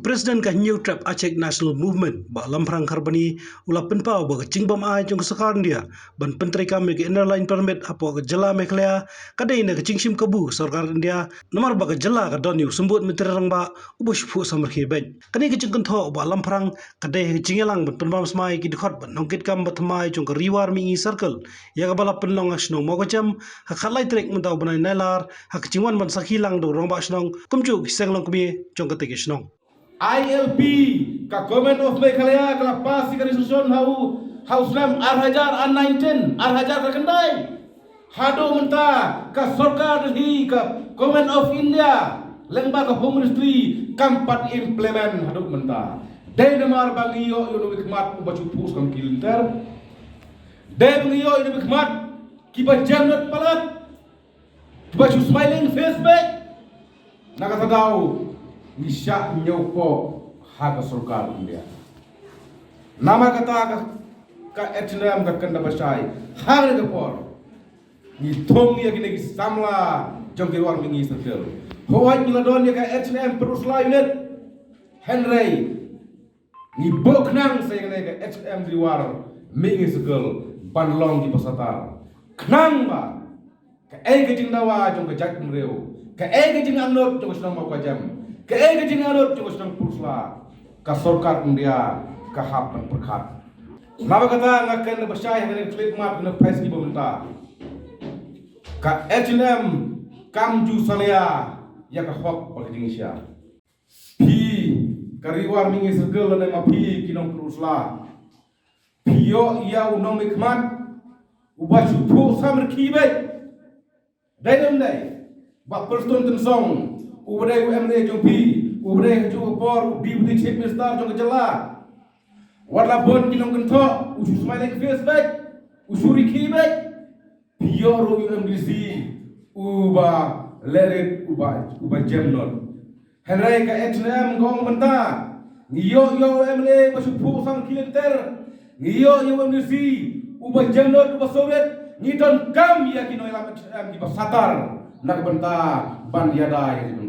Presiden ka New Trap Aceh National Movement ba lamprang karbani ula penpau ba cingbam ai jong sekarang dia ban pentri kami ke inner permit apo ke jela meklea kadai na ke cingsim kabu sarkar India nomor ba ke jela ka doni sembut meterang ba ubush fu samrhi ben kani ke cingkan tho ba lamprang kadai ke cingelang ban penbam smai ki dikhot ban nongkit kam ba thamai jong ka riwar mingi circle ya ka bala penlong asnong mogacham ha khalai trek mentau banai nalar ha kecingwan ban sakhilang do rong ba asnong kumju senglong kumi jong ka tege asnong ILP ka Government of Meghalaya ka pasi ka resolution House Lam Arhajar An-19 Arhajar ka kendai hado menta ka sarkar hi ka Government of India lengba ka Home Ministry kampat implement hado menta dai namar bangiyo yo wikmat bacu pus kam kilinter dai bangiyo yo wikmat kiba jamnat palat bacu smiling face back nakatadaw Nisha nyopo haga surkar India. Nama kata ka etnam ka kanda basai haga kapor. Ni thong ni agine ki samla jongke war mingi circle. Hoaj ni ladon ni ka etnam perusla unit. Henry ni boknang saya kena ka etnam di war mingi circle banlong di pasatar. Knang ba ka ai ka jingdawa jongke jak mreu. Ka ai ka jing anot jongke senang mau kajam. Kaya jingarot juga sedang pusla ka sarkar India ka hapan perkhat. Napa kata ngakan basai dengan klip map na pes di pemerintah. Ka H&M kamju salaya ya ka hok pada Indonesia. Pi kariwar mingi segel na mapi kinong pusla. Pio ia unong mikmat ubaju pu samr kibe. Dainem dai. Ba perston tensong ubadai UMD jompi ubadai jo por deputy chief minister jong jela wala bon kinong kento usu smile face back usuri ki back pioro UMDC uba leret uba jemnon henry ka H&M gong menta ngiyo UMD basupu sang kilenter ngiyo UMDC uba jemnon uba soviet ngiton kam ya kinoy lam H&M di basatar nak benta ban yadai